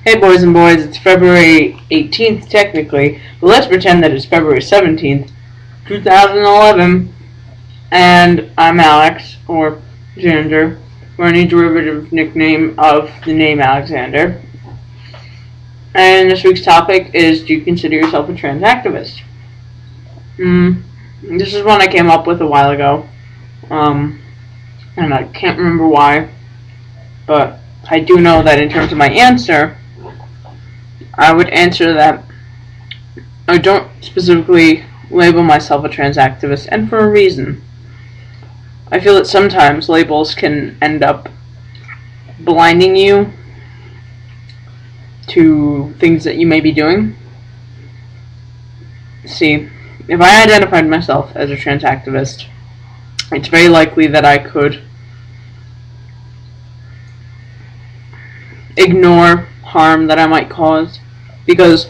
Hey boys and boys, it's February 18th technically, but let's pretend that it's February 17th, 2011, and I'm Alex, or Xander, or any derivative nickname of the name Alexander. And this week's topic is, do you consider yourself a trans activist? This is one I came up with a while ago, and I can't remember why, but I do know that in terms of my answer, I would answer that I don't specifically label myself a trans activist, and for a reason. I feel that sometimes labels can end up blinding you to things that you may be doing. See, if I identified myself as a trans activist, it's very likely that I could ignore harm that I might cause, because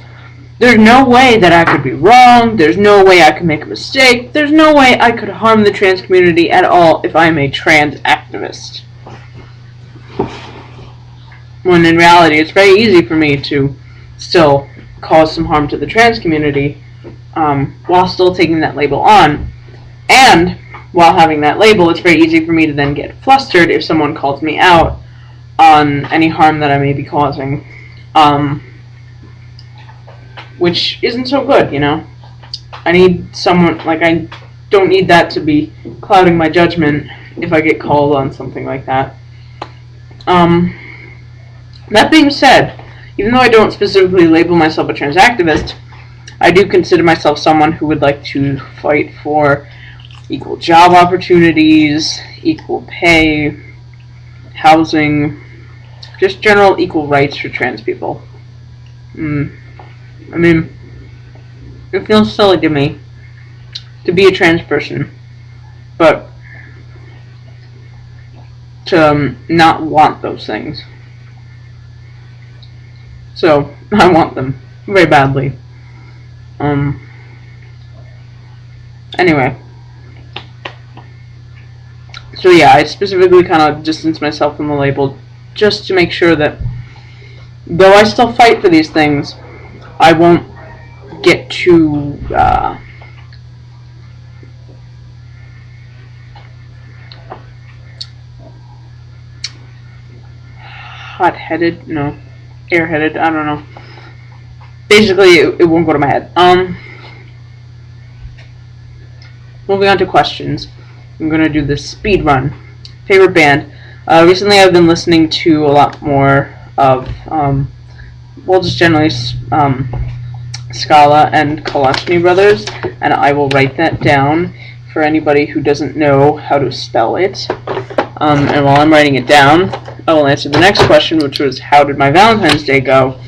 there's no way that I could be wrong, there's no way I could make a mistake, there's no way I could harm the trans community at all if I'm a trans activist. When in reality, it's very easy for me to still cause some harm to the trans community while still taking that label on. And while having that label, it's very easy for me to then get flustered if someone calls me out on any harm that I may be causing. Which isn't so good, you know. I need someone, I don't need that to be clouding my judgment if I get called on something like that. That being said, even though I don't specifically label myself a trans activist, I do consider myself someone who would like to fight for equal job opportunities, equal pay, housing, just general equal rights for trans people. I mean, it feels silly to me to be a trans person, but to not want those things. So, I want them very badly. Anyway. So yeah, I specifically kind of distanced myself from the label just to make sure that though I still fight for these things, I won't get too hot-headed, no, airheaded, I don't know. Basically, it won't go to my head. Moving on to questions. I'm going to do this speed run. Favorite band. Recently I've been listening to a lot more of, just generally Scala and Kalashny Brothers, and I will write that down for anybody who doesn't know how to spell it. And while I'm writing it down, I will answer the next question, which was, how did my Valentine's Day go?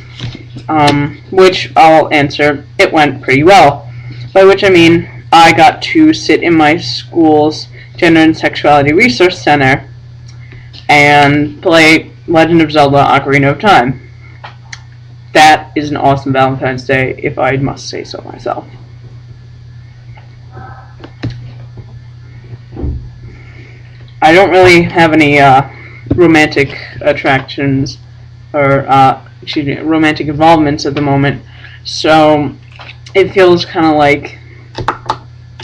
Which I'll answer, it went pretty well. By which I mean, I got to sit in my school's Gender and Sexuality Resource Center and play Legend of Zelda: Ocarina of Time. That is an awesome Valentine's Day, if I must say so myself. I don't really have any romantic attractions or romantic involvements at the moment, so it feels kind of like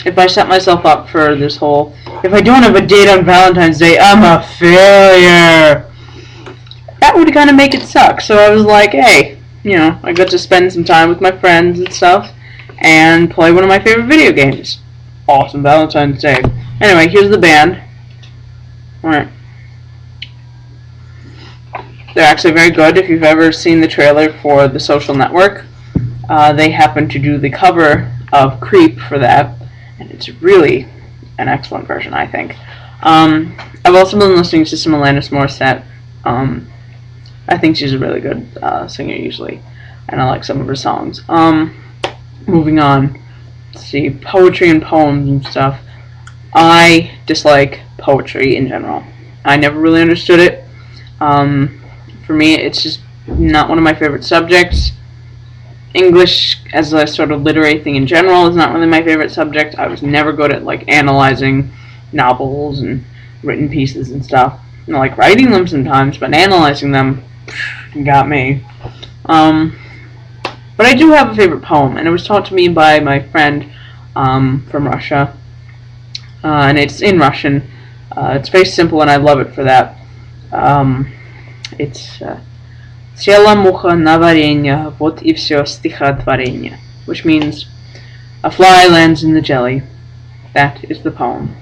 if I set myself up for this whole, if I don't have a date on Valentine's Day, I'm a failure, that would kind of make it suck. So I was like, hey, I got to spend some time with my friends and stuff and play one of my favorite video games. Awesome Valentine's Day. Anyway, here's the band. Alright. They're actually very good. If you've ever seen the trailer for The Social Network, they happen to do the cover of Creep for that, and it's really an excellent version, I think. I've also been listening to some Alanis Morissette. I think she's a really good singer usually, and I like some of her songs. Moving on, let's see, poetry and poems and stuff. I dislike poetry in general. I never really understood it. For me, it's just not one of my favorite subjects. English as a sort of literary thing in general is not really my favorite subject. I was never good at analyzing novels and written pieces and stuff. I like writing them sometimes, but analyzing them got me. But I do have a favorite poem, and it was taught to me by my friend from Russia, and it's in Russian. It's very simple, and I love it for that. It's «Села муха на варенье, вот и все стихотворение», which means a fly lands in the jelly. That is the poem.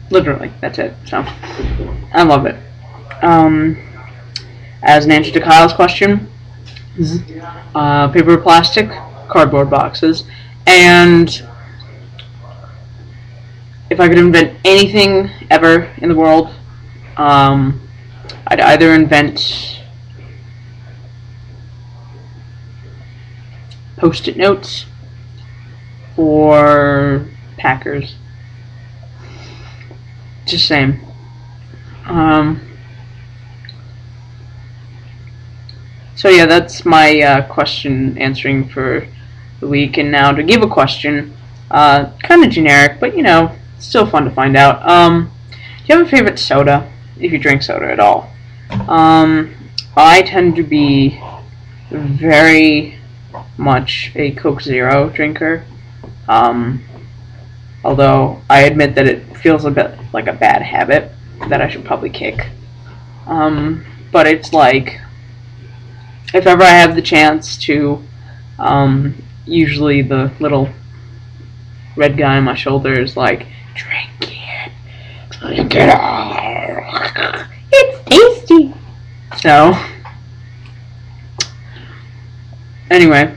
Literally, that's it. So, I love it. As an answer to Kyle's question, paper or plastic, cardboard boxes, and if I could invent anything ever in the world, I'd either invent Post-it notes or Packers. Just same. So yeah, that's my question answering for the week. And now to give a question, kind of generic, but still fun to find out. Do you have a favorite soda, if you drink soda at all? I tend to be very much a Coke Zero drinker. Although I admit that it feels a bit like a bad habit that I should probably kick. But it's like, if ever I have the chance to, usually the little red guy on my shoulder is like, drink it all. It's tasty. So, anyway,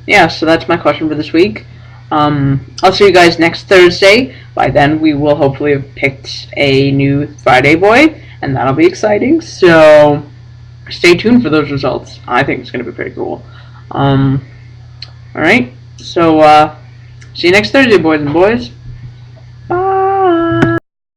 yeah, so that's my question for this week. I'll see you guys next Thursday. By then, we will hopefully have picked a new Friday boy, and that'll be exciting. So, stay tuned for those results. I think it's going to be pretty cool. Alright, so, see you next Thursday, boys and boys.